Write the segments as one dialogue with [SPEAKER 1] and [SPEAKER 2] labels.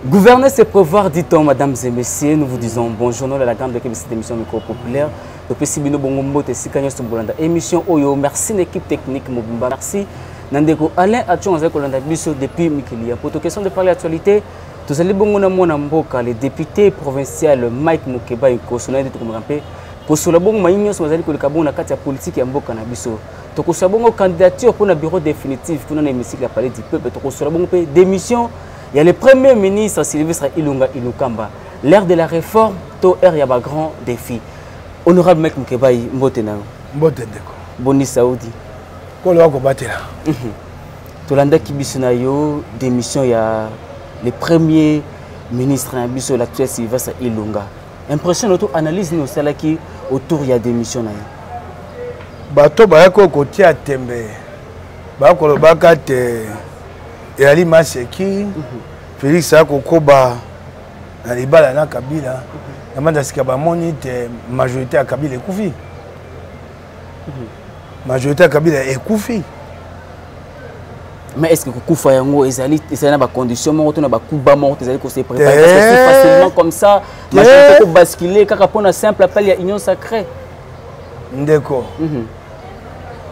[SPEAKER 1] Gouverner, c'est prévoir, dit-on, mesdames et messieurs. Nous vous disons bonjour à la grande équipe de cette émission micro-populaire. Depuis Sibino Bongombo, Tessikanya Stumbolanda. Émission Oyo. Merci l'équipe technique Mobumba. Merci Nandeko Alain Atchonza Kolanda Bisso depuis Mikilia. Pour toute question de parler d'actualité, tous allez bongo na mona mboka, le député provincial Mike Mukeba Ikosona de Tukumrampe. Pour cela bongo maïnyo somazali ko lekabon na kati ya politique ya mboka na biso. Tokosa bongo candidature pour un bureau définitif pour un hémicycle à parler du peuple. Tokosa bongo démission. Il y a le premier ministre Sylvestre Ilunga Ilukamba. L'ère de la réforme, to ère y a un grand défi. Honorable Mike Mukeba Mbotena.
[SPEAKER 2] Mbotendeko.
[SPEAKER 1] Boni Saoudi.
[SPEAKER 2] Kolo wako batela.
[SPEAKER 1] Tolanda Kibisonayo, démission il y a le premier ministre Nabiso l'actuel Sylvestre Ilunga. Impression auto analyse nous celle qui autour il y a démission na.
[SPEAKER 2] Bato bayako kotia tembe. Bakolo bakate et Ali Maseki, Félix Akokoba, dans les balles à Kabila, la Mandaskaba monite majorité à Kabila et Koufi. Majorité à Kabila et Koufi.
[SPEAKER 1] Mais est-ce que Koufa Yango est allé dans des conditions où on a Kouba mort, ils allaient se préparer parce que c'est facilement comme ça, majorité pour basculer, car pour un simple appel, il y a union sacrée.
[SPEAKER 2] D'accord.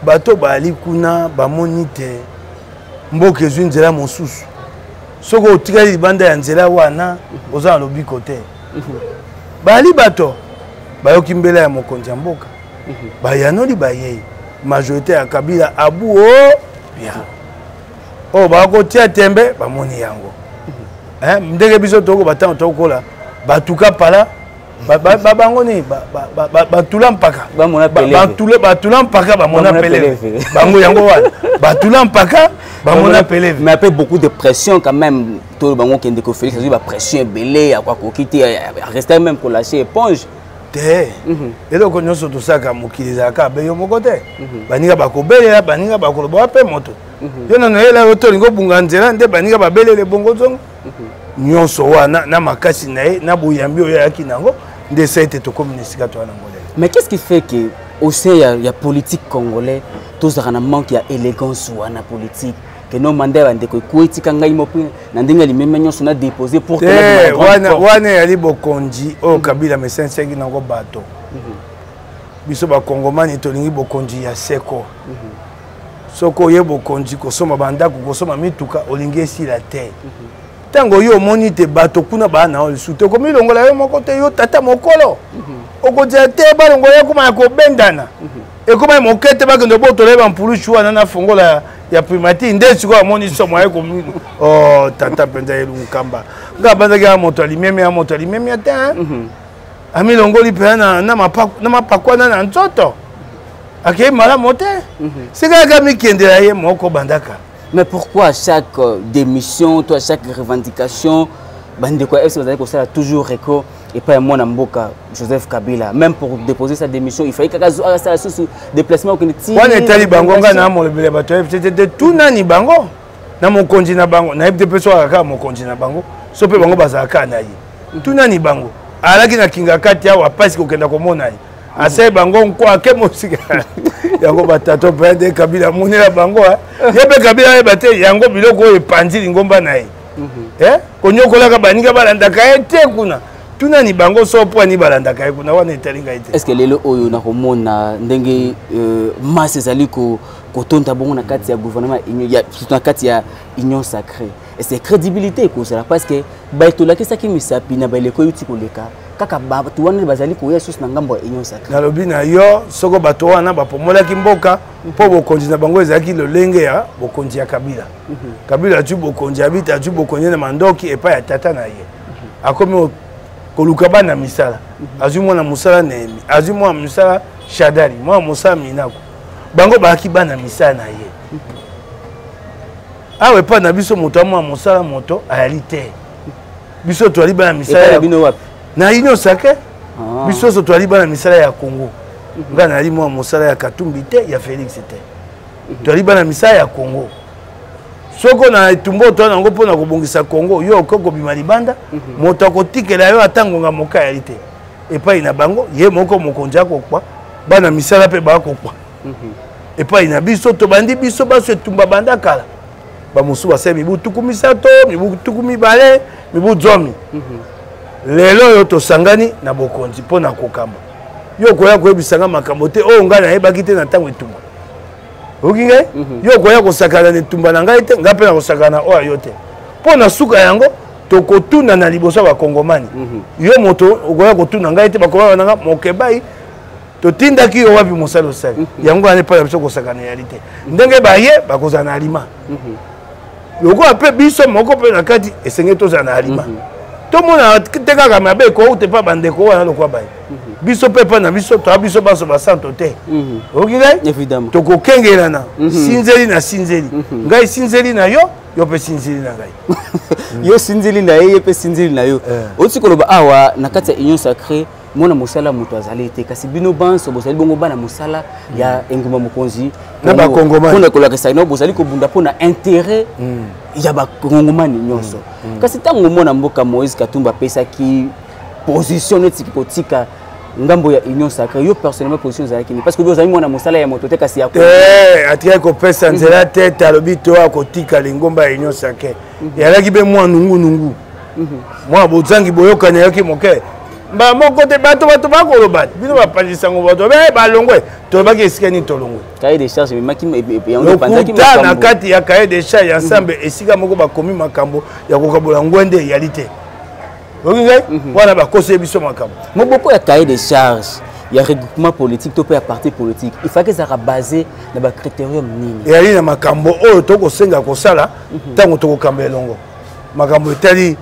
[SPEAKER 2] Bato Bali Kuna, Bamonite. Mboke ezwi nzela mosusu soko otikali libanda ya nzela wana oza na lobi kote bali bato bayoki mbela ya mokonzi ya mboka bayanoli bayei majorité ya Kabila abu o ya o bakotia tembe bamoni yango ndenge biso toko batanga tokola batuka pala bango ni batula mpaka batula mpaka bamona peleve bango yango wana batula mpaka bamona peleve
[SPEAKER 1] mais après beaucoup de pression quand même tout le bango qui ndeko Félix a pression belé à quoi quitter rester même pour lâcher éponge
[SPEAKER 2] te eloko nyonso tosaka mokili ezalaka beyo moko te baninga bakobelela baninga bakoloba pe moto yo nano yela yo tolingo bunga nzela nde baninga babelele bongo zongo nyonso wana na makasi na ye na boyambi oyo yaki nango nde saite to communisika to wana ngolele.
[SPEAKER 1] Mais qu'est-ce qui fait que au sein il y a politique congolais tous ça na manque ya élégance wana politique que non mandat bande ko kuetika ngai mopi na ndenge limeme nyonso na déposer pour que
[SPEAKER 2] wana yali bokonji o Kabila mesense ki nango bato biso ba kongomani tolingi bokonji ya seko soko ye bokonji ko soma bandako ko soma mituka olingi esila te tango yo moni te bato kuna bana o sute ko milongola yo moko te yo tata mokolo okodia te balongola ko ma ko bendana e ko ma mokete ba kendo boto leba mpulu chua na fongola ya primati ndesi ko moni somo ya ko oh tata penda yelu nkamba nga banza ga moto alimeme ya moto alimeme te ami longoli pe na mapakwa na nzoto akei mala mote sika ga mikendela ye moko bandaka.
[SPEAKER 1] Mais pourquoi à chaque démission, à chaque revendication, est-ce que vous allez toujours réco et pas moi Mboka Joseph Kabila, même pour déposer sa démission, il fallait qu'il y ait un déplacement au Kennedy.
[SPEAKER 2] On est allé Bango, c'était tout nani Bango. Na mon continent Bango, na des personnes à mon continent Bango, sauf Bango Bazaka naï. Tout nani Bango. Alors qu'il y a Kinga Katia ou pas ce qu'on a comme on a. Assez Bango quoi que musique. Yango batato pende Kabila monela Bango yebe Kabila yebate yango biloko epandi lingomba nae konyokola ka baninga balandaka ete kuna tuna ni Bango so po ni balandaka kuna wana etalinga ete.
[SPEAKER 1] Est-ce que lelo oyo na komona ndenge masse zaliko kotonta bongo na kati ya gouvernement ya na kati ya union sacrée et c'est crédibilité ko ça parce que baitola ke saki misapi na baleko yuti koleka kaka bato wana bazali ko yesus na ngambo ya union sacrée
[SPEAKER 2] na lobi na yo soko bato wana bapomola ki mboka po bokonzi na bango ezaki lolenge ya bokonzi ya Kabila Kabila tu bokonzi abita tu bokonzi na mandoki epa ya tata na ye akomi koluka bana misala azui mwana musala nemi azui mwana musala shadari mwana musala minako bango baki bana misala na ye awe pa na biso moto mwana musala moto ayali te biso to ali bana misala na union sacrée biso so to ali bana misala ya Congo ngana ali mwana musala ya Katumbi te ya Félix te to ali bana misala ya Congo soko na tumbo to nango pona kobongisa Congo yo koko bima libanda moto akotikela yo atangonga moka ya lite epai na bango ye moko mokonja kokwa bana misala pe ba kokwa epai na biso to bandi biso baso tumba banda kala bamosusu basali mibu tuku misato mibu tuku mibale mibu zomi lelo oyo tosangani na bokonzi mpo na kokamba yo koya koyebisanga makambo te oyo ngai nayebaki te na ntango etumba oki ngai yo koya kosakana na etumba na ngai te ngai mpe na kosakana oyo yo te mpo na suka yango tokotuna na liboso ya bakongomani yo moto okoya kotuna ngai te bakongomani nanga mokebai totindaki yo wapi mosala osali yango wana epai na biso kosakana yali te ndenge baye bakozala na alima lokola mpe biso moko mpe na kati esenge tozala na alima tomona te kaka mabe ekouta epa bandeko wana lokola baye biso mpe epai na biso toya biso baso basanto te oki ngai tokokengelana sinzeli na sinzeli ngai sinzeli na yo yo mpe sinzeli na ngai
[SPEAKER 1] yo sinzeli na ye mpe sinzeli na yo oti koloba awa na kati ya union sacrée mona mosala moto azali te kasi bino banso bozali bongo bana mosala ya engumba mokonzi
[SPEAKER 2] na bakongomani
[SPEAKER 1] mpona kolakisa ino bozali kobunda mpona intérêt ya bakongomani nyonso kasi ntango mona mboka Moïse Katumbi apesaki position neti kotika ngambo ya union sacrée yo personnellement position ezalaki nini parce que bozali mwana mosala ya moto te kasi ya
[SPEAKER 2] atikaki kopesa nzela te talobi to akotika lingomba ya union sacrée eyalaki mpe mwa nungunungu mwa bozangi boyokani yoki moke mba moko te bato bakoloba bino bapalisango bato balongwe tolobaki esika nini tolongwe
[SPEAKER 1] cahier de charge
[SPEAKER 2] lokuta na kati ya cahier de charge ensemble esika moko bakomi makambo ya kokabola ngwende eyali te oki ngai wana bakoseli biso makambo
[SPEAKER 1] moboko ya cahier de charge ya regroupement politique to pe ya parti politique il faut que ça basé na ba critérium nini
[SPEAKER 2] eyali na makambo oyo tokosenga kosala ntango tokokamba elongo makambo etali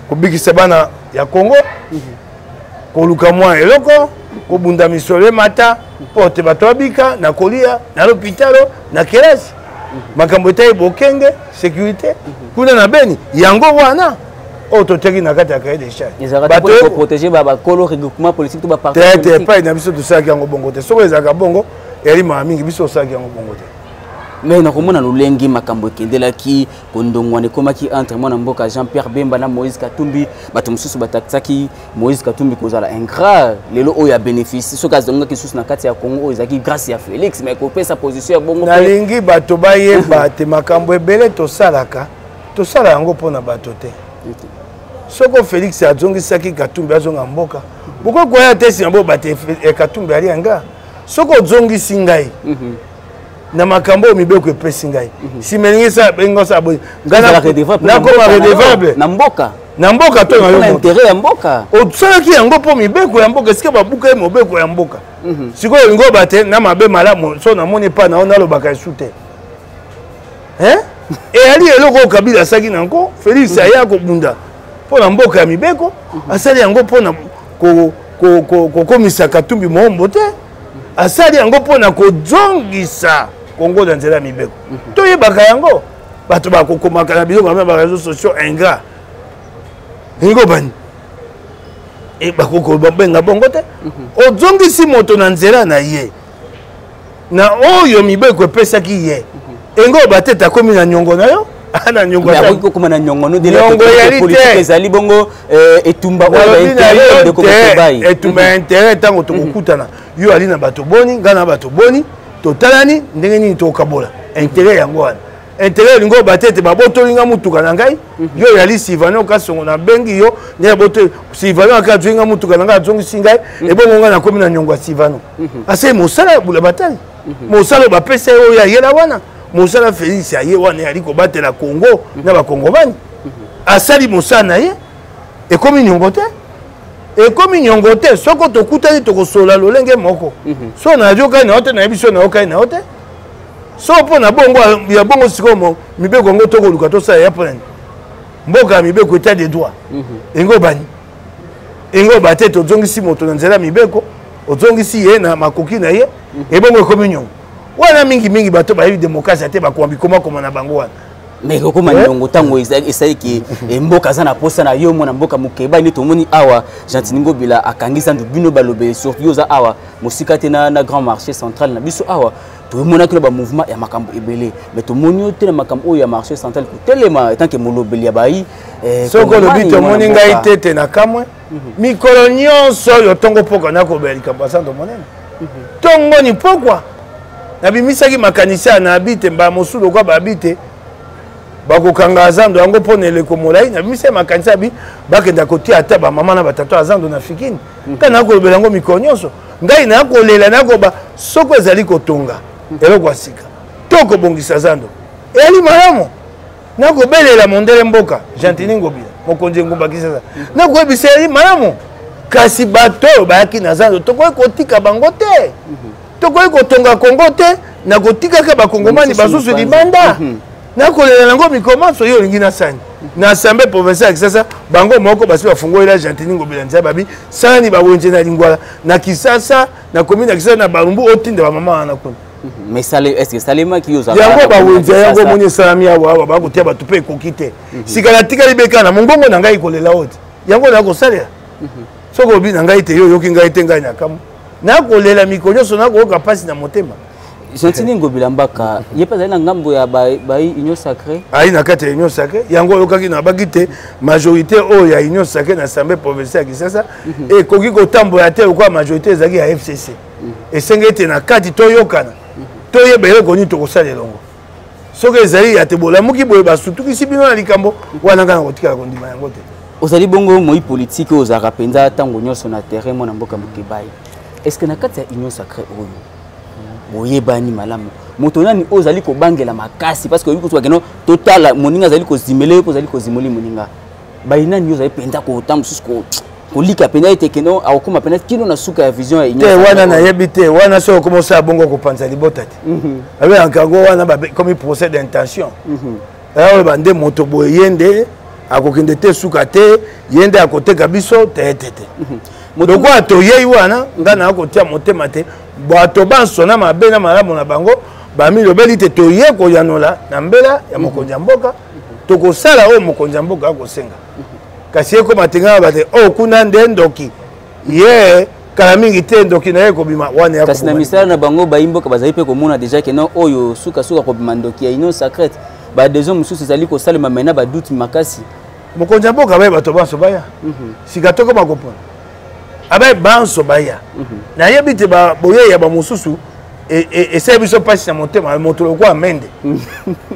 [SPEAKER 2] kobikisa bana ya Congo koluka mwa eloko kobunda misolo mata mpo te bato babika na kolia na l'hôpitalo na kelasi makambo etali bokenge sécurité kuna na Beni yango wana oyo toteki na kati ya cahier de charge
[SPEAKER 1] bato protéger bakolo regroupement politique to baparti
[SPEAKER 2] politique te epai na biso tosalaki yango bongo te soki ezalaka bongo eyali mama mingi biso tosalaki yango bongo te
[SPEAKER 1] mais nakomona lolenge makambo ekendelaki kondongwana ekomaki entre mwana mboka Jean-Pierre Bemba na Moïse Katumbi bato mosusu batakisaki Moïse Katumbi kozala ingrat lelo oyo ya bénéfice soki azongaki susu na kati ya Congo oyo ezalaki grâce ya Félix mais kopesa position ya bongo
[SPEAKER 2] nalingi bato bayeba te makambo ebele tosalaka tosala yango mpona bato te soko Félix azongisaki Katumbi azonga mboka boko koya te si yango bato Katumbi ali yanga soko ozongisi ngai na makambo mibeko epesi ngai simelingisa bengo sa boy ngana nakoma redevable na mboka to na
[SPEAKER 1] intérêt ya mboka
[SPEAKER 2] osalaki yango po mibeko ya mboka sika babuka mobeko ya mboka sikoyo ngo bate na mabe malamu so na moni pa na ona lobaka esute ali eloko Kabila asaki nango Félix aya kobunda po na mboka ya mibeko asali yango po na kokomisa Katumbi mombo te asali yango po na kozongisa Congo dans nzela mibeko toyebaka yango bato bakokomaka na biloko ya ba réseaux sociaux ingrat ngo bani bakokoloba benga bongo te ozongisi moto na nzela na ye na oyo mibeko epesaki ye engo batete akomi na nyongo na yo ana nyongo
[SPEAKER 1] ya kokoma na nyongo no de la politique ezali bongo etumba oyo intérêt de kokobai
[SPEAKER 2] etumba intérêt tango tokokutana yo ali na bato boni ngana bato boni totalani ndenge nini tokabola intérêt yango wana intérêt lingo batete babotolinga mutuka na ngai yo yali Sivano kasongo na bengi yo ne boto Sivano akajwinga mutuka na ngai zongi singai ebongo nga na komi na nyongo Sivano ase mosala bula batali mosala bapesa yo ya yela wana mosala Félix ya ye wana yali ko batela Congo na bakongomani asali mosala na ye ekomi nyongo te ekomi nyongo te soko tokutani tokosola lolenge moko so na yokai na ote na ebiso na yokai na ote so po na bongo ya bongo sikomo mibeko ngo tokoluka tosala ya pren mboka mibeko état de droit engo bani engo bate tozongisi moto na nzela mibeko ozongisi ye na makoki na ye ebongo ekomi nyongo wana mingi bato ba démocratie te bakwambi koma na bango wana
[SPEAKER 1] mais kokoma nyongo tango esaiki mboka za na posa na yo mona mboka mukeba ni tomoni awa Gentil Bila akangisa ndubino balobe surtout yoza awa musika te na grand marché central na biso awa tomona ke ba mouvement ya makambo ebele mais tomoni te na makambo ya marché central kutelema tant que molobeli ya bai
[SPEAKER 2] soko lobi tomoni ngai tete na kamwe mikolo nyonso yo tongo poka na ko belika pasando monene tongo ni pokwa na bimisaki makanisa na habite mba mosulu kwa babite bakokanga azando yango mpona eleko molai na bimise makanisa bi bakenda kotia ata bamama na batato azando na fikini ka nakolobela yango mikolo nyonso ngai nakolela nakoba soko ezali kotonga eloko ya sika to kobongisa zando eyali malamu nakobelela mondele mboka Gentini Ngobila mokonzi ngumba kisasa nakoyebisa eyali malamu kasi bato oyo bayaki na zando tokoki kotika bango te tokoki kotonga kongo te nakotikaka bakongomani basusu libanda nakolela nango mikomanso yo olingi nasani na assemblée provinciale ya Kisasa bango moko basi bafungolela Gentini Ngobila nzia babi sani bawenje na lingwala na Kisasa na commune ya Kisasa na Balumbu otinda bamama wana kuna
[SPEAKER 1] mais est-ce que salema ki yoza
[SPEAKER 2] yango bawenje yango moni salami awa bakotia bato pe ekoki te sikala tikali bekana mongongo na ngai kolela oti yango nakosalela soko obi na ngai te yo yoki ngai te ngai na kamu nakolela mikolo nyonso nakoyoka mpasi na motema
[SPEAKER 1] Gentini Ngobila mbaka yepa zali na ngambo ya bai union sacrée
[SPEAKER 2] ayi na kati ya union sacrée yango oyokaki na baki te majorité oyo ya union sacrée na assemblée provinciale ya Kisasa ekoki kotambola te lokwa majorité ezalaki ya FCC esenge ete na kati toyokana toyeba eloko nini tokosala elongo soki ezali ya te bolamuki boye basutukisi bino na likambo wana ngai na kotikala kondima yango te
[SPEAKER 1] ozali bongo moi politique ozalaka mpenza ntango nyonso na terrain mwana mboka mokebai est-ce que na kati ya union sacrée oyo boyebani malamu moto nani ozali kobangela makasi parce que oyi kosoka keno totala moninga azali kozimela yo kozali kozimoli moninga bayinani ozali mpenza kotambo susu kolika pena ete keno akokoma pena kino na suka ya vision ya union
[SPEAKER 2] te wana nayebi te wana so okomosala bongo kopanza libota te abeyaka yango wana bakomi procès d'intention oyo bande moto boye ye nde akokende te suka te ye nde akoteka biso teetete lokwa toyei wana ngai nakotia motema te bato bansona mabe na malamu na bango bamilobeli te toye koyanola na mbela ya mokonzi ya mboka tokosala oyo mokonzi ya mboka akosenga kasi ye koma tengana bate oyo kuna nde ndoki ye kala mingi te ndoki na ye kobima wana ya
[SPEAKER 1] kasi na misala na bango bayimboka bazali mpe komona deja keno oyo sukasuka kobima ndoki ya union sacrète badezo mosusu ezali kosalema maina baduti makasi
[SPEAKER 2] mokonzi ya mboka baye bato banso baya sika tokoma kopona abaye banso baya nayebi te boye ya bamosusu esali biso mpasi na motema moto lokwa mende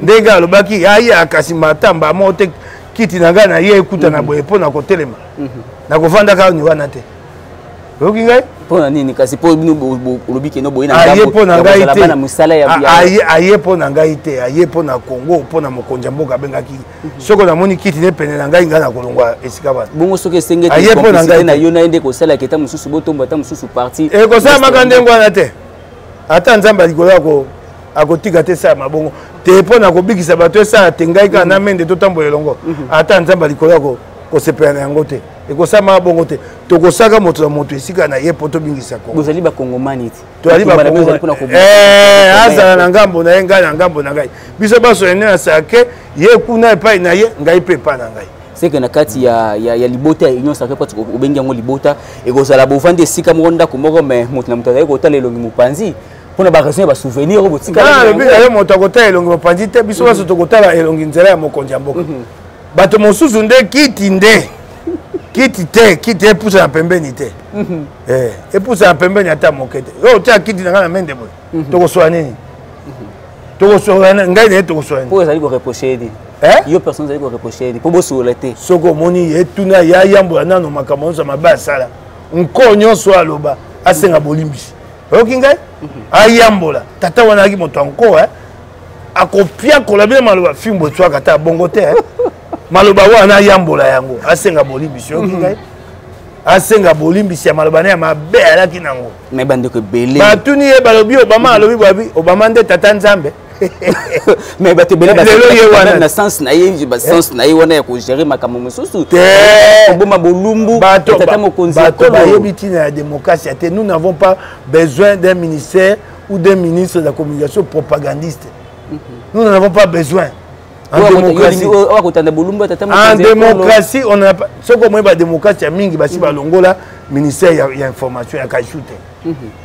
[SPEAKER 2] ndenge alobaki aya kasi matamba amo te kiti na ngai na ye ekuta na boye mpo na kotelema nakovanda kaka ni wana te oyoki ngai
[SPEAKER 1] mpona nini kasi mpo bino olobi keno boye na
[SPEAKER 2] aye mpo na ngai te aye mpo na ngai te aye mpo na Congo mpo na mokonzi ya mboka abengaki soko namoni kiti ne pene na ngai na kolongwa esika wana
[SPEAKER 1] bongo soki esenge te na yo na ye nde kosalaka eta mosusu botombo ata mosusu parti
[SPEAKER 2] ekosalamaka ndenge wana te ata nzambe likolo akotika te sala mabongo te mpo na kobikisa bato esala te ngai kaka na mende totambola elongo ata nzambe likolo kosepela na yango te ekosalama bongo te tokosaka moto na moto esika na ye mpo tobingisa Kongo
[SPEAKER 1] bozali bakongomani te
[SPEAKER 2] azala na ngambo na ye ngai na ngambo na ngai biso baso nde nasake ye kuna epai na ye ngai mpe epai na ngai
[SPEAKER 1] seke na kati ya libota ya union sacrée po obengi yango libota ekozala bovandi esika moko ndako moko me moto na moto azali kotala elongi mopanzi mpona baraison ya basouvenir oyo
[SPEAKER 2] botikalayo moto akotala elongi mopanzi te biso baso tokotala elongi nzela ya mokonzi ya mboka bato mosusu nde kiti te kiti epusa na pembeni te epusa na pembeni ata moke te oyo otia kiti na ngai na mende boye tokosola nini tokosola ngai na ye tokosola nini
[SPEAKER 1] po ezali koreproche edi yo personne ezali koreproche edi mpo bosola te
[SPEAKER 2] soki omoni ye tuna ye ayambola nano makambo nyonso mabe asala nko nyonso aloba asenga bolimbisi oyoki ngai ayambola tata wana aki moto anko akopia kola bino maloba fimbo etwaka ata bongo te maloba wana ayambola yango asenga bolimbisi oyoki ngai asenga bolimbisi ya maloba na ya mabe alaki nango
[SPEAKER 1] me bandeko ebele
[SPEAKER 2] batuni ye balobi obama alobi bwabi obama nde tata nzambe
[SPEAKER 1] mais bato ebele na sens na ye basens na ye wana ya kogere makambo mosusu koboma bolumbu tata mokonzi
[SPEAKER 2] bato bayebi ntina ya démocratie te nous n'avons pas besoin d'un ministère ou d'un ministre de la communication propagandiste nous n'en avons pas besoin en démocratie on n'a pas soko moye ba démocratie ya mingi basi balongola ministère ya information ya kashu te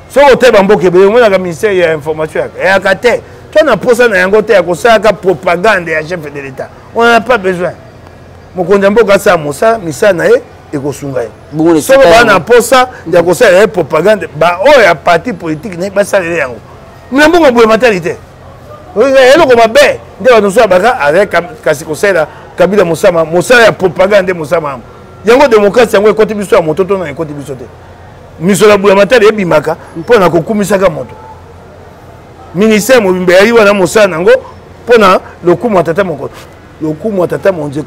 [SPEAKER 2] soko te bamboka ebele omonaka ministère ya information yaka te to na posa na yango te ya kosalaka propagande ya chef de l'état on n'en a pas besoin mokonzi ya mboka asala mosala misala na ye ekosunga ye soko baa na posa ya kosala ye propagande baoyo ya parti politique naye basalele yango mina mbongo boye matali te eloko mabe nde bato baka avec kasi kosala kabila mosama ya propagande mosama yango démocratie yango ekoti biso ya moto to na ekoti biso te misola bula matali ebimaka mpona kokumisaka moto ministère mobimba yali wana mosala nango mpona lokumu ya tata mokoto lokumu ya tata monje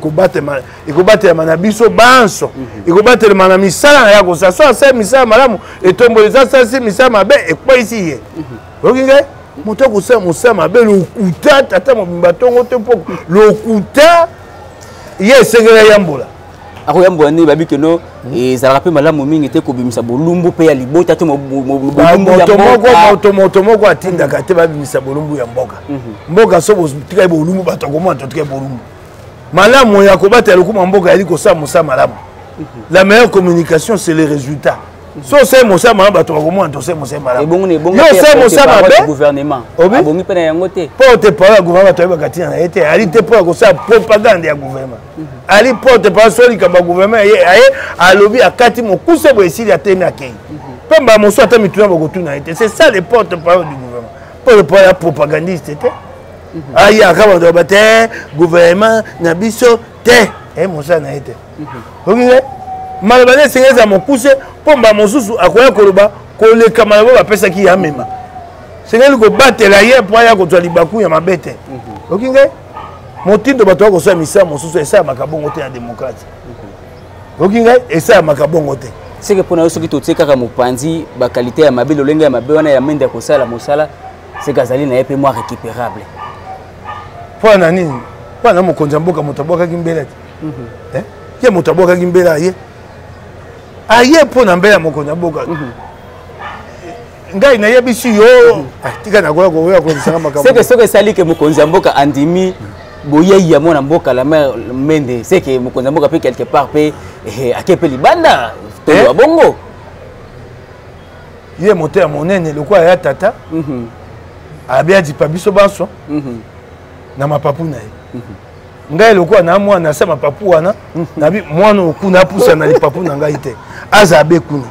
[SPEAKER 2] ekobatela na biso banso ekobatela na misala na ya kosala so asala misala malamu etomboleza sasi misala mabe ekweisi ye okinga moto akosala mosala mabe lokuta tata mobimba tongo te mpo lokuta ye esengela yambola
[SPEAKER 1] akoyambola nini babi keno ezalaka mpe malamu mingi te kobimisa bolumbu mpe ya libota te
[SPEAKER 2] moto moko atindaka te babimisa bolumbu ya mboka mboka so botikali bolumbu bato akomona totikali bolumbu malamu ya kobatela lokumu ya mboka yali kosala mosala malamu la meilleure communication c'est le résultat so osali mosala malamu bato bakomona tosali mosala malamu yo osali mosala mabe
[SPEAKER 1] abongi mpe na yango te
[SPEAKER 2] mpo te parole ya gouvernement toyebaka ntina na ye te ali te mpo ya kosala propagande ya gouvernement ali porte parole so likambo ya gouvernement aye alobi akati mokuse boye esili atemi akei mpe mbala mosusu ata mituna bakotuna ye te c'est ça le porte parole du gouvernement porte parole ya propagandiste te ayaka bato baba te gouvernement na biso te e mosala na ye te okinge maloba nde esengeli eza mokuse mpo mbala mosusu akoya koloba koleka maloba bapesaki ya mema sengeli kobatela ye mpo aya kozwa libaku ya mabe te okinge motindo bato bakosala misala mosusu esalamaka bongo te na démocratie okinga esalamaka bongo te
[SPEAKER 1] seke mpona yo soki totie kaka mopanzi bakalite ya mabe lolenge ya mabe wana ya mende ya kosala mosala seke azali na ye mpe mwa récupérable
[SPEAKER 2] mpo na nini mpo na mokonzi ya mboka moto abwakaki mbela te ye moto abwakaki mbela aye mpo na mbela ya mokonzi ya mboka ngai nayebisi yo tika nakoya koya kondisanga makambo
[SPEAKER 1] seke soki esali ke mokonzi ya mboka andimi boyei ya mwana mboka la mère mende seke mokonzi ya mboka mpe quelque part mpe ake mpe libanda toyo ya bongo
[SPEAKER 2] ye moto ya monene lokola ya tata abi adipa biso banso na mapapu na ye ngai lokola na mwana asa mapapu wana nabi mwana okuna apusa na lipapu na ngai te aza abe kuna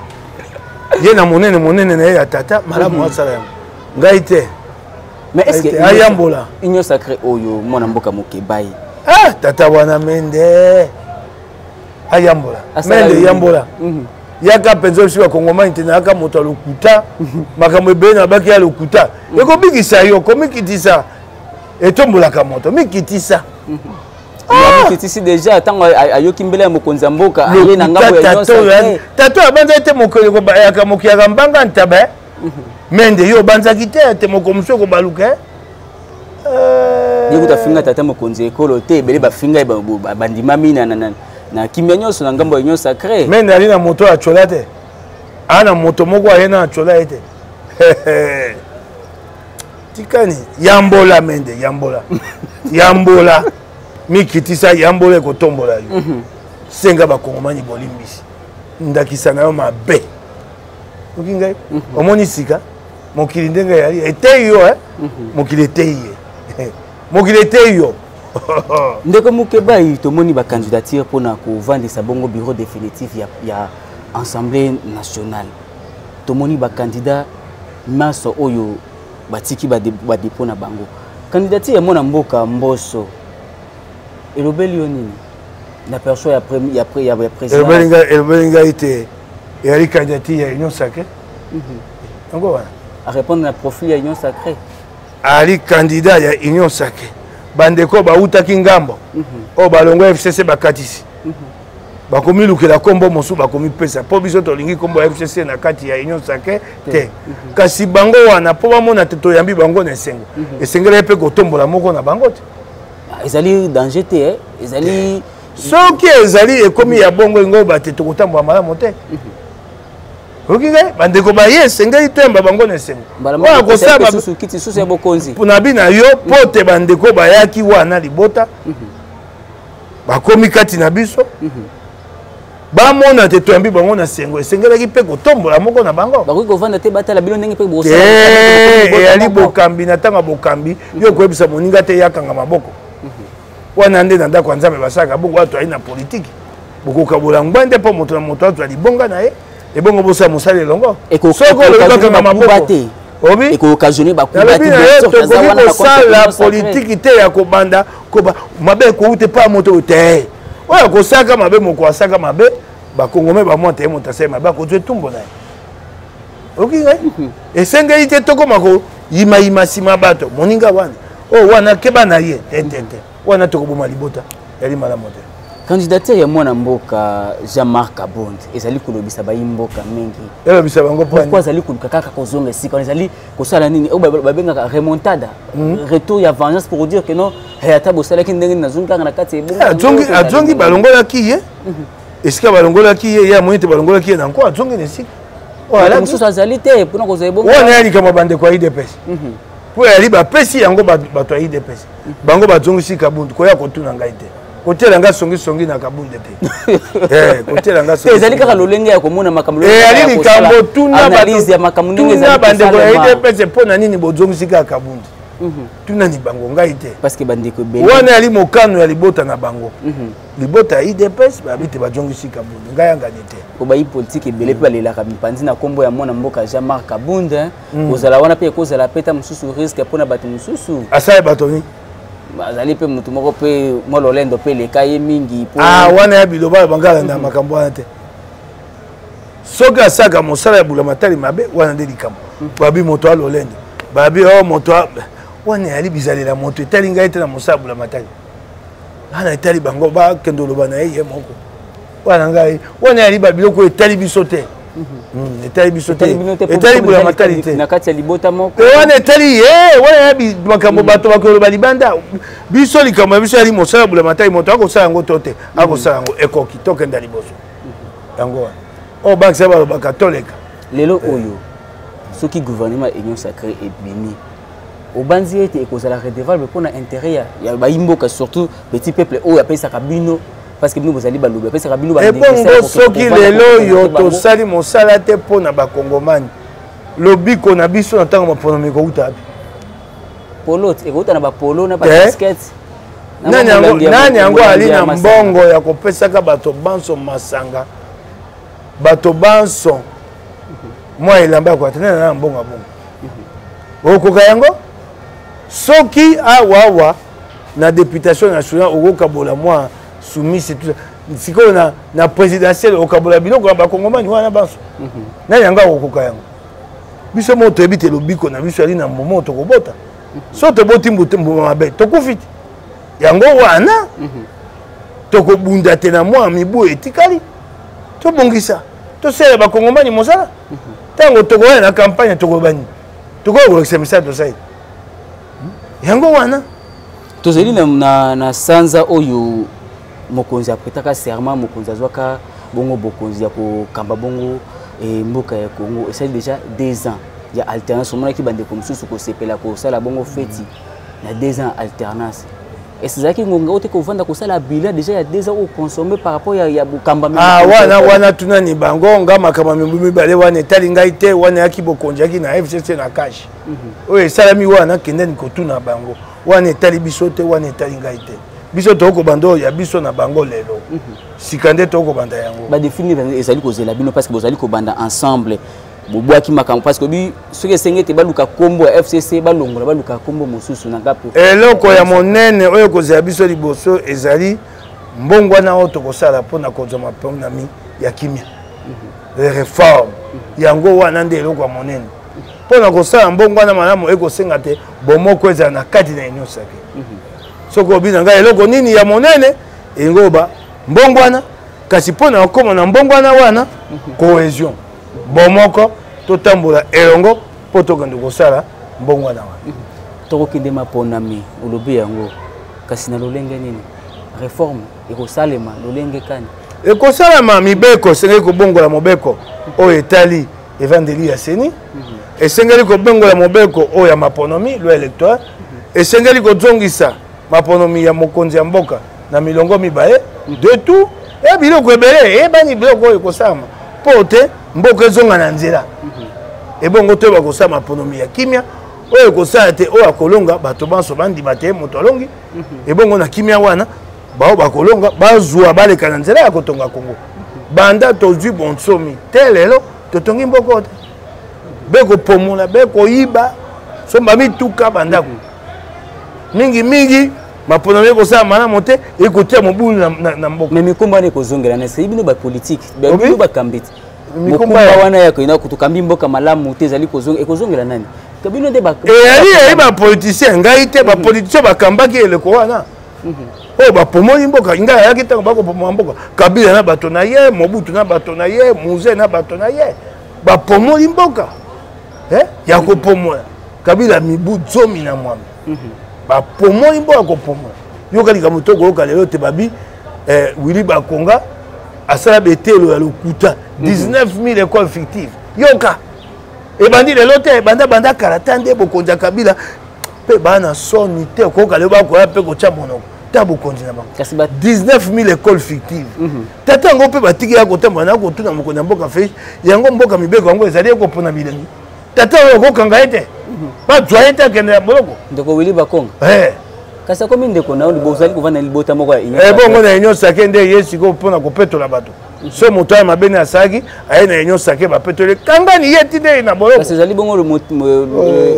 [SPEAKER 2] ye na monene na ye ya tata malamu asala yango ngai te
[SPEAKER 1] mais est-ce que
[SPEAKER 2] ayambola
[SPEAKER 1] union sacrée oyo mwana mboka mokebai
[SPEAKER 2] tata wana mende ayambola mende yambola yaka mpenza biso bakongomani te nayaka moto ya lokuta makambo ebele na baki ya lokuta ekobikisa yo komikitisa etombolaka moto mikitisa
[SPEAKER 1] mikitisi déjà ntango ayoki mbele ya mokonzi ya mboka aye na ngambo ya union sacrée
[SPEAKER 2] tato abanza ete mokolo bayaka mokiyaka mbanga ntaba mende yo banzaki te te moko mosu kobaluka
[SPEAKER 1] yekuta finga tata mokonzi ekolo te ebele bafinga bandimami na kimia nyonso na ngambo ya union sacrée
[SPEAKER 2] mende ali na moto ya chola te ana moto moko aye na chola ye te tikani yambola mende yambola mikitisa yambola ekotombola yo senga bakongomani bolimbisi ndakisa na yo mabe oki ngai omoni sika mokili ndenge yali etei yo mokili etei ye mokili etei yo
[SPEAKER 1] ndeko mokebai tomoni bacandidature mpona kovandisa bongo bureau définitif ya assemblée nationale tomoni bacandidat nyonso oyo batiki badepo na bango candidature ya mwana mboka mboso elobeli yo nini na perso ya président
[SPEAKER 2] elobeli ngai te eyali candidature ya union sacrée yango wana
[SPEAKER 1] arépondre na profil ya union sacrée
[SPEAKER 2] ali candidat ya union sacrée bandeko bautaki ngambo oyo balongo FCC bakatisi bakomi lukela kombo mosu bakomi pesa mpo biso tolingi kombo ya FCC na kati ya union sacrée te kasi bango wana mpo bamona te toyambi bango na esengo esengeli mpe kotombola moko na bango te
[SPEAKER 1] ezali danger te ezali
[SPEAKER 2] soki ezali ekomi ya bongo ngo bate tokotambola malamu te okinga bandeko baye esengeli toyamba bango na esengo oyo kosala mpona bina yo mpo te bandeko bayaki wana libota bakomi kati na biso bamona te toyambi bango na sengo esengelaki mpe kotombola moko na bango eyali bokambi na ntango ya bokambi yo koyebisa moninga te yakanga maboko wana nde na ndako ya nzambe basalaka bongo wato ali na politiki bokokabola ngwande mpo moto na moto azwa libonga na ye ebongo bosala mosala elongo soko olobakanga maboko obi
[SPEAKER 1] et qu'occasionner ba
[SPEAKER 2] la politique te ya ko banda ko ba mabe ko ute pa moto te oya ko saka mabe moko asaka mabe ba kongome ba monte monta se mabe ko tumbo na oki ngai esengeli te toko mako yima sima bato moninga wana wana keba na ye tete wana toko boma libota yali mala mote
[SPEAKER 1] candidature ya mwana mboka Jean-Marc Kabonde ezali kolobisa ba mboka mingi
[SPEAKER 2] elobisa bango
[SPEAKER 1] pourquoi ezali koluka kaka kozonga sika ezali kosala nini babenga remontada retour ya vengeance pour dire que non ata bosala ki ndenge nazunga na kati
[SPEAKER 2] azongi balongola ki ye esika balongola ki ye ya moyete balongola ki ye na nko azongi ne sika
[SPEAKER 1] voilà mususu azali te pona kozala bongo
[SPEAKER 2] wana yali kama bande kwa IDPS po yali ba pesi yango bato ya IDPS bango bazongi sika buntu koya kotuna ngai te kotela nga songi na Kabunde te kotela nga songi
[SPEAKER 1] ezali kaka lolenge ya komona makambo
[SPEAKER 2] ali likambo tuna
[SPEAKER 1] analyse ya makambo ndenge
[SPEAKER 2] ezali bande kwa IDPS pona nini bozongi sika Kabunde tuna ni bango ngai te
[SPEAKER 1] parce que bande ko bele
[SPEAKER 2] wana ali mokano ya libota na bango libota ya IDPS babite bazongi sika Kabunde ngai anga te
[SPEAKER 1] ko bayi politique ebele pe balelaka mipanzi na kombo ya mwana mboka Jean-Marc Kabunde kozala wana pe kozala peta mususu risque pona bato mususu
[SPEAKER 2] asai batoni
[SPEAKER 1] bazali pe mutu moko pe mololendo pe leka ye mingi
[SPEAKER 2] po wana ya biloba bangala na makambo wana te soki asaka mosala ya bulamatali mabe wana nde likambo babi moto alolendo babi moto wana yali bizalela moto etali ngai te na mosala ya bulamatali wana etali bango bakende oloba na ye moko wana ngai wana yali babiloko etali biso te etali biso te etali bulamatali te
[SPEAKER 1] na kati ya libota moko
[SPEAKER 2] wana etali ye wana ya makambo bato bakoloba libanda biso likambo ya biso yali mosala bulamatali moto akosala yango to te akosala yango ekoki tokenda liboso yango wana bakisa balobaka toleka
[SPEAKER 1] lelo oyo soki gouvernement union sacrée ebimi obanzi ete ekozala redevable mpona intérêt ya bayimboka surtout petit peuple oyo apesaka bino parce que nous vous allez baloba parce que bino ba
[SPEAKER 2] bongo soki lelo yo to sali mosala te pona ba kongomani lobiko na biso na tango mapono miko utabi
[SPEAKER 1] polo e kota na ba polo na ba basket
[SPEAKER 2] nani yango ali na mbongo ya kopesaka bato banso masanga bato banso moi elamba kwa tena na mbongo bongo okoka yango soki awa na députation nationale okokabola moi soumis c'est tout ça siko na présidentielle okabola biloko ya bakongomani wana banso nani yanga okoka yango biso moto ebite lobiko na biso ali na momo tokobota so toboti mbuma mabe tokufiti yango wana tokobunda te na mwa mibu etikali tobongisa tosala bakongomani mosala tango tokoya na campagne tokobani tokokolekisa misala tosali yango wana
[SPEAKER 1] tozali na sanza oyo mokonzi apretaka serment mokonzi azwaka bongo bokonzi ya kokamba bongo mboka ya Congo esali déjà 2 ans ya alternance omonaki bandeko mosusu kosepela kosala bongo feti na 2 ans alternance ezalaki ngonga ote kovanda kosala bilan déjà ya 2 ans au consommer par rapport ya bokamba
[SPEAKER 2] wana tunani bango nga makamba mibale wana etali ngai te wana yaki bokonzi yaki na FCC na cash oyo esalami wana kendeni kotuna bango wana etali biso te wana etali ngai te biso toko bando ya biso na bango lelo sikande toko banda yango
[SPEAKER 1] ba définir ezali kozela bino parce que bozali ko banda ensemble bobwaki makambo parce que bi soki esengete baluka kombo ya FCC balongola baluka kombo mosusu na ngapo
[SPEAKER 2] eloko ya monene oyo kozela biso liboso ezali mbongwana oyo tokosala mpona kozoma mpona ya kimia réforme yango wana nde eloko ya monene mpona kosala mbongwana malamu ekosenga te bomoko ezala na kati na union sacrée soko bina ngai eloko nini ya monene engoba mbongwana kasi mpona okoma na mbongwana wana cohésion bomoko totambola elongo mpo tokende kosala mbongwana wana
[SPEAKER 1] tokokende maponami olobi yango kasi na lolenge nini réforme ekosalema lolenge kani
[SPEAKER 2] ekosalama mibeko esengeli kobongola mobeko oyo etali evangeli ya seni esengeli kobongola mobeko oyo ya maponomi lo électoral esengeli kozongisa maponomi ya mokonzi ya mboka na milongo mibale de tout e biloko ebele eyebani biloko oyo ekosalama mpo te mboka ezonga na nzela ebongo to bakosala maponomi ya kimia oyo ekosala te oyo akolonga bato banso bandima te moto alongi ebongo na kimia wana bao bakolonga bazwa baleka na nzela ya kotonga Kongo banda tozwi bonsomi te lelo totongi mboko te beko pomola beko yiba so mami tuka bandako mingi mapona beko sa mana monte ekotia mobulu na mboka
[SPEAKER 1] mais mikomba ne kozongela na c'est bino ba politique bino ba kambiti mikomba wana yako ina kutukambi mboka malamu te zali kozongela nani kabino de ba
[SPEAKER 2] ali ba politicien ngai te ba politicien ba kambaki eleko wana oh ba pomoni mboka ngai yaki tango ba ko pomona mboka Kabila na bato na ye Mobutu na bato na ye Muze na bato na ye ba pomoni mboka ya ko pomola Kabila mibu zomi na mwami ba pomoni mboka ko pomola yoka likamuto ko kalelo te babi Willy Bakonga asala betelo ya lokuta 19000 écoles fictives yoka et bandi le lote banda karatande bokonja Kabila pe bana soni te ko kalelo ba ko ya pe ko chamonoko tabo konji na bango 19000 écoles fictives tata ngo pe batiki ya kotamba na ko tuna moko na mboka fe yango mboka mibeko yango ezali ko pona bilengi tata ngo kanga ete ba joyete kende ya boloko
[SPEAKER 1] ndeko Willy Bakonga kasi komi ndeko na bozali kovanda libota moko ya
[SPEAKER 2] bongo na union sake nde yesi ko pona ko petola bato so moto ya mabene asaki aye na union sake ba petole kanga ni yeti nde na boloko
[SPEAKER 1] kasi ezali bongo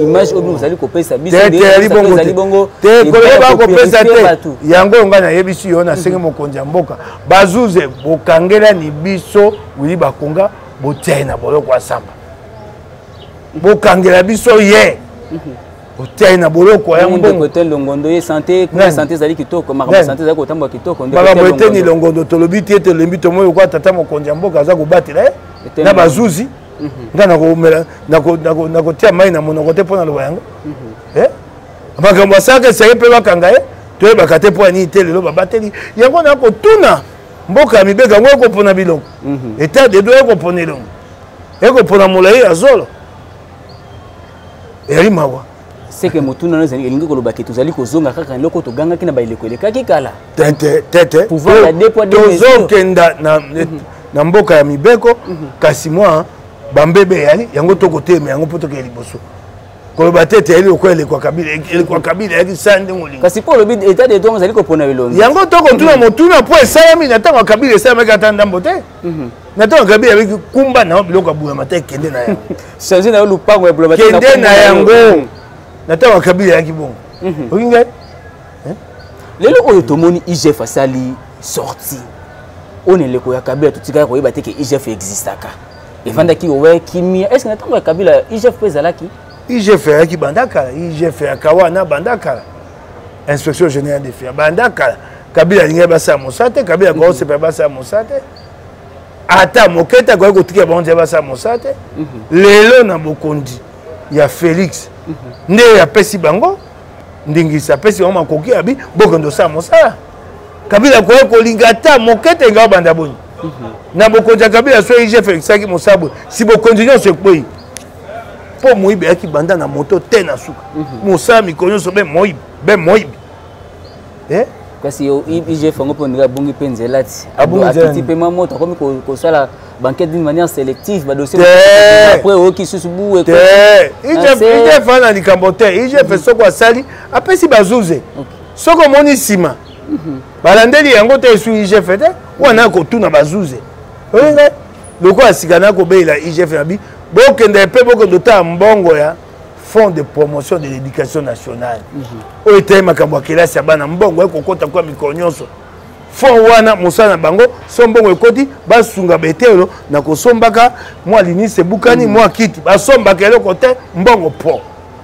[SPEAKER 1] image obi bozali kopesa biso
[SPEAKER 2] ezali bongo te ko ba ko pesa te yango nga na yebisi yo na senge mokonzi ya mboka bazuze bokangela ni biso Willy Bakonga botia na boloko asamba bokangela biso ye otia na boloko ya mbongo
[SPEAKER 1] côté longondo ye santé ko santé zali kitoko makamba santé zali kotamba kitoko
[SPEAKER 2] ndeko baba bote ni longondo tolobi te te lembi to moyo kwa tata mokonzi ya mboka aza kobatela na bazuzi ngana ko mela nako tia mai na monoko te pona loyango makambo asaka sere pe bakanga to bakate po ni te lelo babateli yango na ko tuna mboka mibeka ngo ko pona biloko état de droit ko pona longo eko pona molai azolo eri mawa
[SPEAKER 1] c'est que motuna na zali elingi koloba ke tozali kozonga kaka loko to ganga kina baileko elekaki kala
[SPEAKER 2] tete
[SPEAKER 1] pouvoir la dépôt de
[SPEAKER 2] tozokenda na mboka ya mibeko kasi moi bambebe yali yango to kote me yango poto ke liboso koloba tete yali okwele kwa Kabila yaki sande ngoli
[SPEAKER 1] kasi po lobi état de droit zali kopona bilongi
[SPEAKER 2] yango to kotuna motuna po esayami na tango Kabila esayami ka tandambo te na tango Kabila avec kumba na biloko abula mata kende na yango
[SPEAKER 1] changer na lupango ya bulama
[SPEAKER 2] kende na yango natawa Kabila yaki bongo okinga
[SPEAKER 1] lelo oyo tomoni IGF asali sorti oneleko ya Kabila tutika ko yeba te ke IGF existaka evanda ki owe kimia est-ce que natango ya Kabila IGF pezalaki
[SPEAKER 2] IGF yaki bandakala IGF akawana bandakala inspection générale des finances bandakala Kabila linga basa mosate Kabila ko sepa basa mosate ata moketa ko kotika bonje basa mosate lelo na bokondi ya Félix nde ya pesi bango ndingisa pesi bango makoki abi bokondo sa mosala Kabila ko lingata mokete nga banda boni na bokonja Kabila so IGF Félix mosabo si bokondi nyonso ekpoyi po moyibi yaki banda na moto te na suka mosala mikonyo so be moyibi
[SPEAKER 1] kasi IGF ngo pondira bongi penzelati akiti pe mamoto komi ko sala banquette d'une manière sélective ba dossier après oki susubu
[SPEAKER 2] e IGF ana likambo te IGF soko asali apesi bazuze soko moni sima balandeli yango te su IGF te wana ko tuna bazuze olinga loko asikana ko beila IGF nabi bokende pe bokondo ta mbongo ya Fonds de promotion de l'éducation nationale oyo ete makambo ya kelasi ya bana mbongo ekokota kwa mikolo nyonso fond wana mosala na bango so mbongo ekoti basunga betelo na kosombaka mwa linisi ebukani mwa kiti basombaka eloko te mbongo po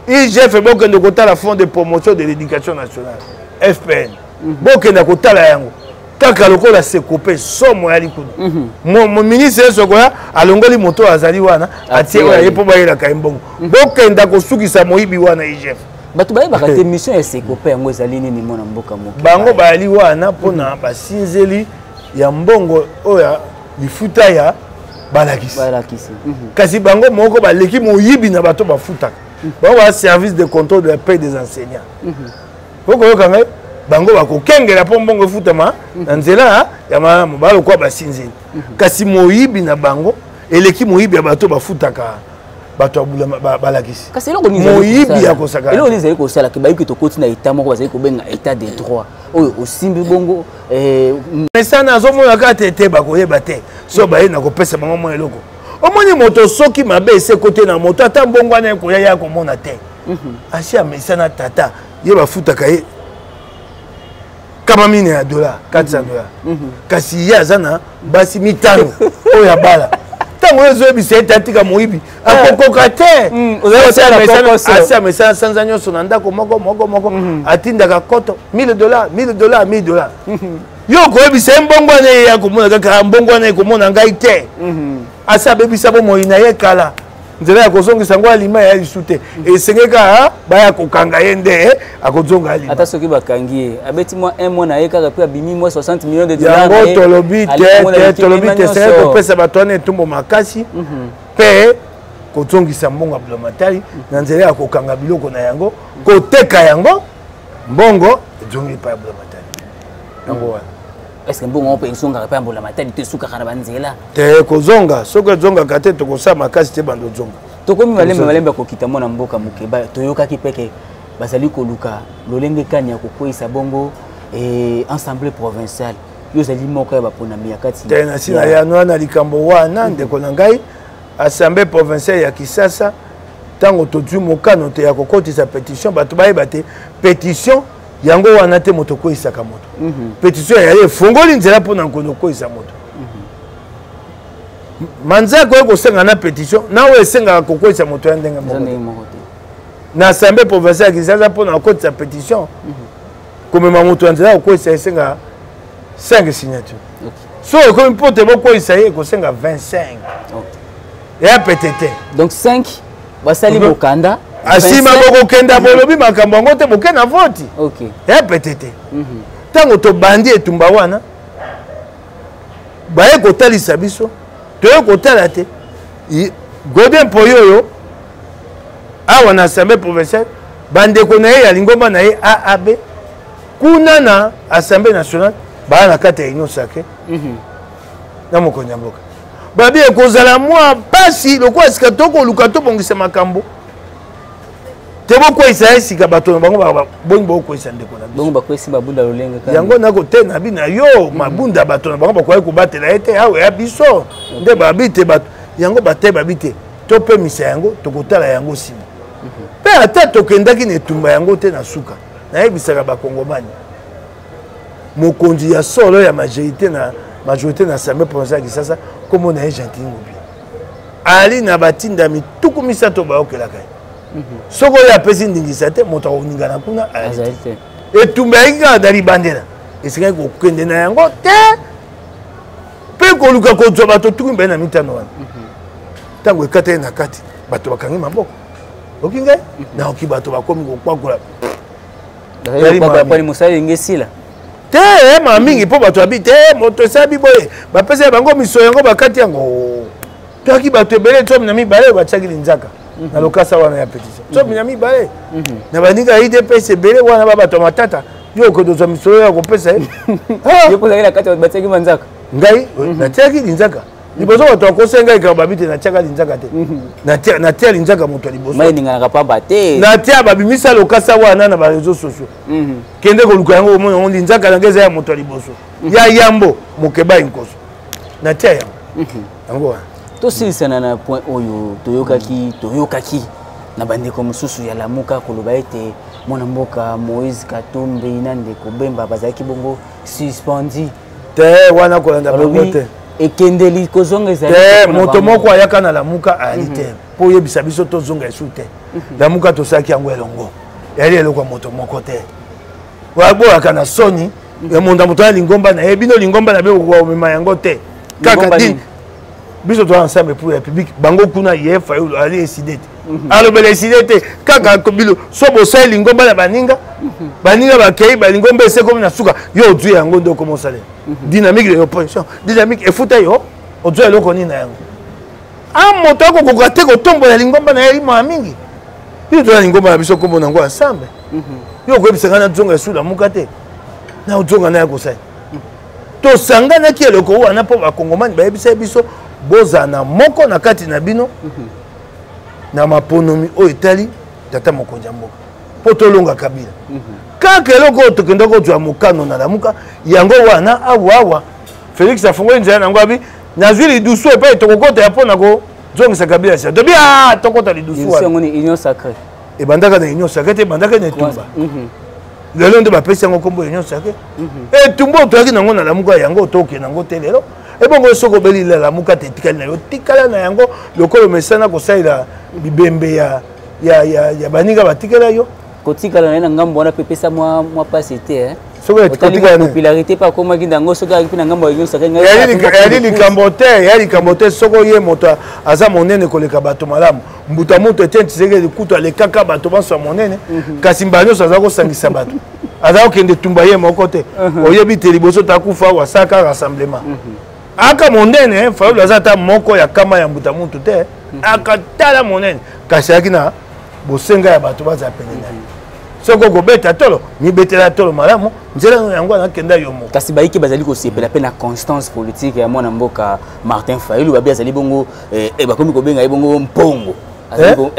[SPEAKER 2] IGF bokende kotala Fonds de promotion de l'éducation nationale FPN bokende kotala yango kaka lokola sekope somo ya likuna mo ministre sokoya alongoli moto azali wana atie oya yepo bayelaka mbongo bokenda kosukisa moyibi wana IGF
[SPEAKER 1] bato bayebaka te mission ya sekope yango ezali nini mona mboka moke
[SPEAKER 2] bango bayali wana mpona basinzeli ya mbongo oya lifuta ya balakisi kasi bango moko baleki moyibi na bato bafutaka bango ba service de contrôle de la paie des enseignants okoyoka ngai bango bakokengela po mbongo efutama na nzela ya malamu balokwa basinzeli kasi moyibi na bango eleki moyibi ya bato bafutaka bato abula balakisi
[SPEAKER 1] kasi eloko nini
[SPEAKER 2] moyibi ya kosaka
[SPEAKER 1] eloko nini zali kosala ke bayiki tokoti na état moko bazali kobenga état de droit oyo osimbi bongo
[SPEAKER 2] mesana azomona kaka te bakoyeba te so baye na kopesa bango mwa eloko omoni moto soki mabe ese côté na moto ata mbongo wana koya ya komona te asi amesana tata ye bafutaka ye kama mine ya $400 kasi ye aza na basi 5 oyo abala ntango oyo ezoyebisa ete atika moyibi akokoka te asi amesana sanza nyonso na ndako moko atindaka koto $1000 yo koyebisa ye mbongo wana ye ya komona kaka mbongo wana ekomona ngai te asi abebisa bomoi na ye kala nzela ya kozongisa ngo alima ya lisu te esengeka baya kokanga ye nde akozonga alima
[SPEAKER 1] ata soki bakangi ye abeti mwa 1 mois na ye kaka mpe abimi mwa 60 millions de dollars
[SPEAKER 2] yango tolobi te esengeka kopesa bato wana etumbo makasi mpe kozongisa mbongo ya bulamatari na nzela ya kokanga biloko na yango koteka yango mbongo ezongi epai ya bulamatari yango wana
[SPEAKER 1] est-ce que mbongo mpe ezongaka mpe ya bulamatari te esukaka na banzela
[SPEAKER 2] te kozonga soki ezongaka te tokosala makasi te bando ozonga
[SPEAKER 1] tokomi malembe kokita mwana mboka mokeba toyokaki peke bazali koluka lolenge kani ya kokweyisa bongo ensemble provincial yo ozali moko ya baponami ya kati
[SPEAKER 2] te na nsina yano wana likambo wana ndeko na ngai assemblée provinciale ya Kisasa ntango tozwi mokano te ya kokotisa pétition bato bayeba te pétition yango wana te moto koyisaka moto pétition yali efungoli nzela mpona nkono koyisa moto manzako oyo kosenga na pétition nawe esengaka kokoyisa moto ya ndenge moko na assemblée provinciale ya Kisasa mpona kokotisa pétition komema moto ya nzela kokoyisa esengaka 5 signature so ekomi mpo te bokoyisa ye ekosenga 25 ya pete te
[SPEAKER 1] donc 5 basali bokanda
[SPEAKER 2] asima bokokenda bolobi makambo yango te boke na voti ya pete te ntango tobandi etumba wana baye kotalisa biso toye kotala te Godin Poyoyo awa na assemblée provinciale bandeko na ye ya lingomba na ye AAB kuna na assemblée nationale baya na kati ya union sacrée na mokonzi ya mboka babi ekozala mwa pasi lokola esika tokoluka tobongisa makambo te bokweyisa esika bato na bango bongi bokweyisa ndeko na
[SPEAKER 1] biso bakweyisi babunda lolenge kaka
[SPEAKER 2] yango nako te na bina yo mabunda bato na bango bakoki kobatela ye te awa ya biso nde babi te bato yango bate babi te topemisa yango tokotala yango nsima mpe ata tokendaki na etumba yango te na suka nayebisaka bakongomani mokonzi ya solo ya majorité na assemblée provinciale ya Kisasa kombo na ye Gentil Ngobia ali na batindami tuku misato bayokelaka ye soki oyo apesi ndingisa te moto akoningana kuna ali te etumba yaki kaka na libandela esengaki kokende na yango te mpe koluka kozwa bato tuku mibale na 5 wana ntango ekata ye na kati bato bakangi maboko oki ngai naoki bato bakomi kokwakola
[SPEAKER 1] mosali ngesila
[SPEAKER 2] te ma mingi mpo bato abi te moto esabi boye bapesa bango miso yango bakati yango toaki bato ebele tsomi na mibale batiaki linzaka na lokasa wana ya pétition tsomi na mibale na baninga ya idps ebele wana babato matata yo okodozwa misolo ya kopesa ngai natiaki linzaka liboso bato bakosa ngai kaka babi te natiaka linzaka te natia linzaka moto ya liboso natia babimisa lokasa wana na bareseau sociaux kende koluka yango omona yango linzaka nange eza ya moto ya liboso ya yambo mokeba inkoso natia yango wana
[SPEAKER 1] tosilisana na point oyo toyokaki na bandeko mosusu ya lamuka koloba ete mwana mboka Moïse Katumbi na ndeko Bemba bazalaki bongo suspendi
[SPEAKER 2] te wana kolanda bango te
[SPEAKER 1] ekendeli kozonga ezali
[SPEAKER 2] te moto moko ayaka na lamuka ali te mpo oyebisa biso tozonga esu te lamuka tosalaki yango elongo yali eloko ya moto moko te waboyaka na soni emonda moto ya lingomba na ye bino lingomba na beko komema yango te kaka dini biso toza ensemble pour la république bango kuna ye fayulu ali eside te alobela eside te kaka bilo so bosali lingomba na baninga bakei balingomba esekomi na suka yo ozwi yango nde okomosale dynamique de l'opposition dynamique efuta yo ozwa eloko nini na yango moto akokoka te kotombola lingomba na ye limoya mingi bino toza lingomba na biso kombo nango ensemble yo okoyebisanga na zonga esu lamuka te na ozonga na ya kosali tosanganaki eloko wana mpo bakongomani bayebisa biso bozala na moko na kati na bino na maponomi oyo etali tata mokonzi ya mboka mpo tolonga Kabila kaka eloko oyo tokenda kozwa mokano na lamuka yango wana awa Félix afungoli nzela nango abi nazwi lidusu epai tokokota ya mpona zongisa kabila sia to bia tokota lidusu
[SPEAKER 1] wana union sacrée
[SPEAKER 2] e bandaka na union sacrée te bandaka na tumba lelo nde bapesi yango kombo union sacrée e tumbo toyaki nango na lamuka yango toke nango te lelo e bongo soko obeli lamuka te etikali na yo tikala na yango lokolo mesana kosalela bibembe ya baninga batikala yo
[SPEAKER 1] kotikala na ngambo wana pepesa mwa pasi te
[SPEAKER 2] soko kotikala na
[SPEAKER 1] popularité pa koma kindango soko aki na ngambo ya union sacrée
[SPEAKER 2] yali likambo te soko ye moto aza monene koleka bato malamu mbuta moto ete ntiseke likutu alekaka bato baso ya monene kasi mbala nyonso aza kosangisa bato aza kokende tumba ye moko te oyebi te liboso takufa wasaka rassemblement aka monene fayulu aza ata moko ya kama ya mbuta motu te akatala monene kasi ayaki na bosenga ya bato baza pene na ye soko kobeta tolo mibetela tolo malamu nzela yango anakenda yo moko
[SPEAKER 1] kasi baiki bazali kosepela pe na constance politique ya mwana mboka Martin Fayulu babi azali bongo bakomi kobenga ye bongo mpongo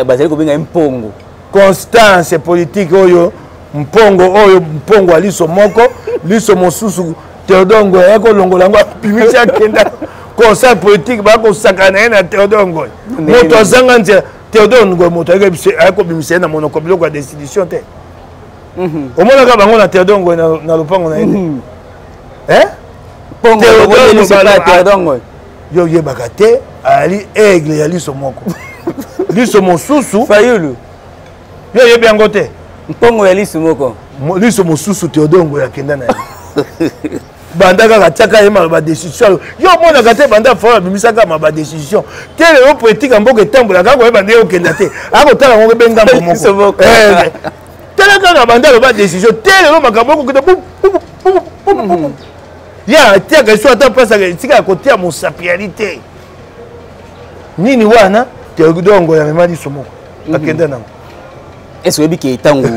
[SPEAKER 1] bazali kobenga ye mpongo
[SPEAKER 2] constance politique oyo mpongo aliso moko liso mosusu Théodongo yakolongola yango apimisi akenda conseil politique bakosaka na ye na Théodongo moto azanga nzela Théodongo moto ayakobimisa ye na monoko biloko ya destitution te omonaka bango na Théodongo na lopango na ye
[SPEAKER 1] Théodongo
[SPEAKER 2] yo yebaka te ali aigle ya liso moko liso mosusu
[SPEAKER 1] Fayulu
[SPEAKER 2] yo yebi yango te
[SPEAKER 1] mpongo ya liso moko
[SPEAKER 2] liso mosusu Théodongo yakenda na ye banda kaka tiaka ye maloba décision yo omonaka te banda fo abimisaka maloba décision te lelo politique ya mboka etambola kaka koyeba nde okenda te akotala yango ebe ngambo moko tala kaka banda aloba décision te lelo makambo okokenda ya atiaka so ata mpasaka esika ya kotia mosapiali te nini wana Théodongo yamema liso moko akenda nango
[SPEAKER 1] ese oyebi ke ntango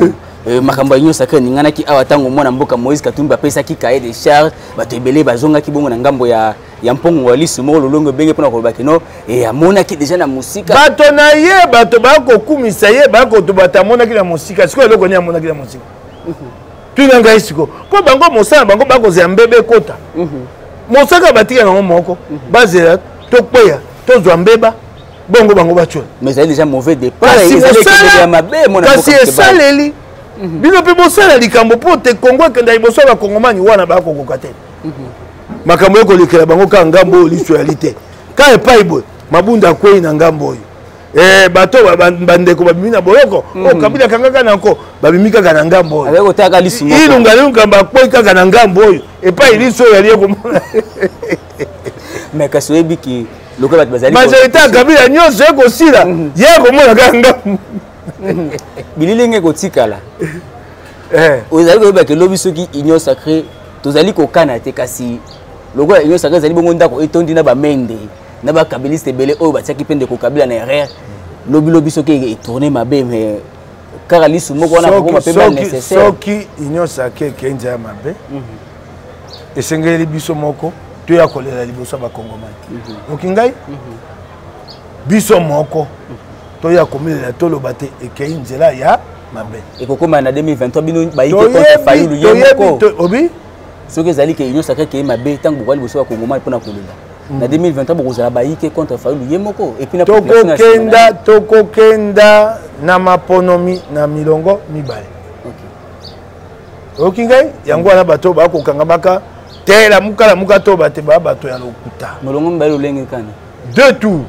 [SPEAKER 1] makambo ya union sacrée ninganaki awa ntango mwana mboka Moïse Katumbi apesaki cahier de charge bato ebele bazongaki bongo na ngambo ya mpongo ya liso moko lolongo ebenge mpona kolobaki no amonaki deja na mosika
[SPEAKER 2] bato na ye bato bakokumisa ye bakoto bato amonaki na mosika sikoyo eloko nini amonaki na mosika tuna ngai siko mpo bango mosala bango bakozela mbebe ekota mosaka batika nango moko bazela tokweya tozwa mbeba bongo bango batyola
[SPEAKER 1] mais ezali déjà mauvais départ
[SPEAKER 2] kasi esaleli bino mpe bosala likambo mpo te kongo ekenda liboso ya bakongomani wana bakokoka te makambo ekolekela bango kaka ngambo oyo liso yali te ka epai boye mabunda akwei na ngambo oyo bato bandeko babimi na boyoko kabila kangaka nanko babimi kaka na ngambo oyo ilunga likambo akwei kaka na ngambo oyo epai liso oyo yali ekomona
[SPEAKER 1] mais kasi oyebiki
[SPEAKER 2] majorité ya kabila nyonso ekosila ye ekomona kaka ngambo
[SPEAKER 1] bililenge kotikala ozali koyebaka elobi soki union sacrée tozali kokana te kasi lokola union sacrée ezali bongo ndako etondi na bamende na bakabiliste ebele oyo batiaki mpe ndeko kabila na erreur lobi soki etourne mabe mais kaka lisu moko wana kokoma mpe ba nécessaire
[SPEAKER 2] soki union sacrée ekendi ya mabe esengeli biso moko toya kolela liboso ya bakongomani oki ngai biso moko toya komilela toloba te ekei nzela ya mabe
[SPEAKER 1] ekokoma na 2023 bino bayike contre Fayulu ye moko
[SPEAKER 2] obi
[SPEAKER 1] soki ezali ke union sacrée kei mabe ntango bokwali liboso ya bakongomani mpona kolela na 2023 bokozala bayike contre Fayulu ye moko
[SPEAKER 2] tokokenda na maponomi na milongo mibale oki ngai yango wana bato bakokangamaka te lamuka to bate bato ya lokuta
[SPEAKER 1] molongo mibale lolenge kana
[SPEAKER 2] 2 tours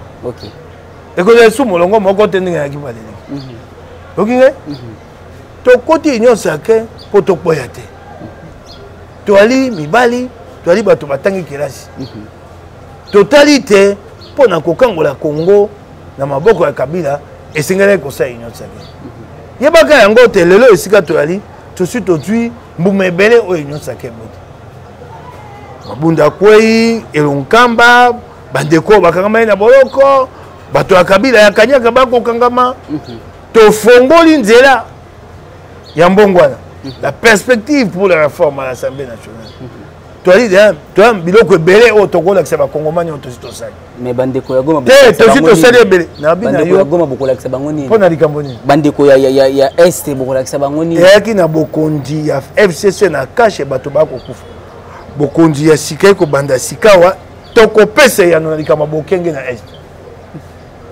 [SPEAKER 2] ekozala su molongo moko te ndenge yaki baleleki oki ngai tokoti union sacrée mpo tokboya te toali mibali toali bato batangi kelasi totali te mpo na kokangola Congo na maboko ya kabila esengeli kosala union sacrée yebaka yango te lelo esika toali tosi tozwi mbuma ebele oyo union sacrée bote mabunda kwei elonkamba bandeko bakangama ye na boloko bato ya kabila ya kanyaka bakokangama tofongoli nzela ya mbongwana la perspective pour la réforme à l'Assemblée nationale toali biloko ebele oyo tokolakisa bakongomani oyo tosi tosali
[SPEAKER 1] mais bandeko ya Goma
[SPEAKER 2] tosi tosali ebele
[SPEAKER 1] bandeko ya Goma bokolakisa bango nini
[SPEAKER 2] mpo na likambo nini
[SPEAKER 1] bandeko ya este bokolakisa bango nini
[SPEAKER 2] eyaki na bokonzi ya FCC na kashe bato bakokufa bokonzi ya sika ekobanda sika wa tokopesa yano na likambo bokenge na este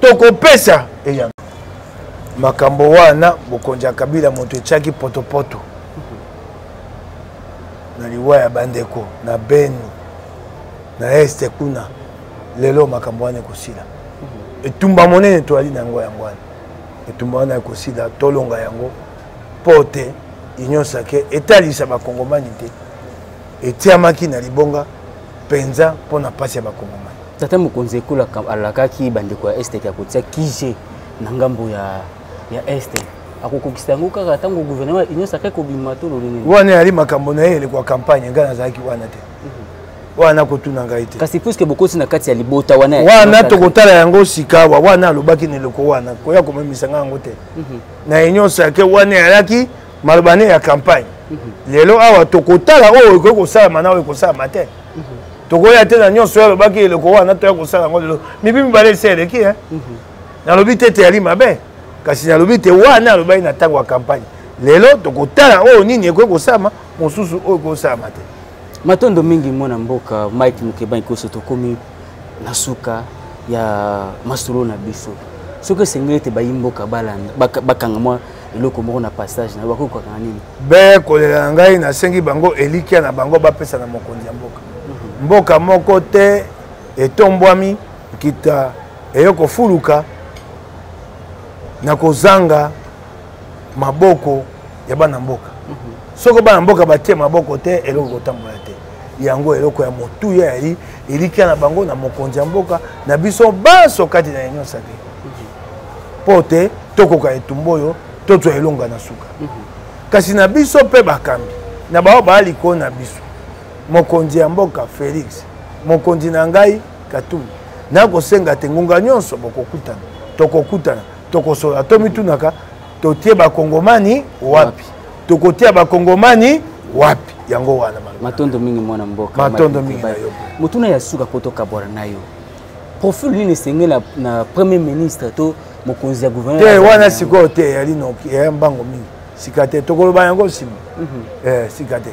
[SPEAKER 2] tokopesa eya makambo wana bokonzi ya Kabila moto etiaki potopoto na liwa ya bandeko na Beni na este kuna lelo makambo wana ekosila etumba monene toali na yango yango wana etumba wana ekosila tolonga yango po te union sacrée etalisa bakongomani te etiamaki na libonga penza mpona pasi ya bakongomani
[SPEAKER 1] tata mokonzi ekula alakaki bandeko ya este ya kotia kije na ngambo ya este akokokisa yango kaka ntango gouvernement union sacrée kobima to lolenge
[SPEAKER 2] wana yali makambo na ye elekwa campagne ngai nazalaki wana te wana kotuna ngai te
[SPEAKER 1] kasi puisque bokosi na kati ya libota
[SPEAKER 2] wana tokotala yango sikawa wana alobaki na eloko wana koya komemisa ngai yango te na union sacrée wana yalaki maloba ne ya campagne lelo awa tokotala oyo ekoki kosalama na oyo ekosalama te tokoya te na nyonso oyo alobaki eloko wana toya kosala yango lelo mibi mibale esi eleki nalobi te te yali mabe kasi nalobi te wana alobaki na ntango ya campagne lelo tokotala oyo nini ekoki kosalama mosusu oyo ekosalama te
[SPEAKER 1] matondo mingi mwana mboka Mike Mukeba ikoso tokomi na suka ya masolo na biso soki esengeli ete bayimboka balanda bakanga mwa eloko moko na passage na bakoki kokanga nini
[SPEAKER 2] be kolela na ngai nasengi bango elikia na bango bapesa na mokonzi ya mboka mboka moko te etombwami kita eyoko fuluka na kozanga maboko ya bana mboka soko bana mboka batie maboko te eloko kotambola te yango eloko ya motuya yali elikia na bango na mokonzi ya mboka na biso baso kati na union sacrée po te tokoka etumba oyo tozwa elonga na suka kasi na biso mpe bakambi na bao baaliko na biso mokonzi ya mboka Félix mokonzi na ngai Katumbi nakosenga te ngonga nyonso bokokutana tokokutana tokosola tomitunaka totie bakongomani wapi tokotia bakongomani wapi yango wana
[SPEAKER 1] matondo mingi mwana mboka
[SPEAKER 2] matondo mingi na yo
[SPEAKER 1] mutuna ya suka poto kabora nayo profil nini senge na premier ministre to mokonzi ya gouvernement
[SPEAKER 2] te wana siko te yali noki ya mbango mingi sikate tokoloba yango sima sikate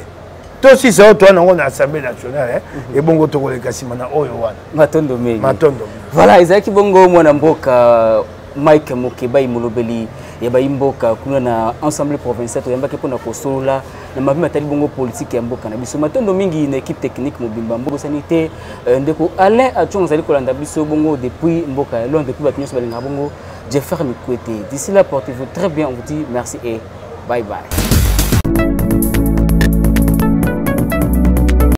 [SPEAKER 2] to sisa oyo towana yango na assemblée nationale ebongo tokoleka nsima na oyo wana
[SPEAKER 1] matondo mingi
[SPEAKER 2] matondo
[SPEAKER 1] voilà ezalaki bongo mwana mboka Mike Mukeba imolobeli ya bayimboka kuna na ensemble provincial toyambaki mpona kosolola na mabi matali bongo politique ya mboka na biso matondo mingi na équipe technique mobimba mboka sanité ndeko Alain Achong zali kolanda biso bongo depuis mboka ya loin depuis bato nyonso balinga bongo Jeffer Mikwete d'ici là portez-vous très bien on vous dit merci et bye bye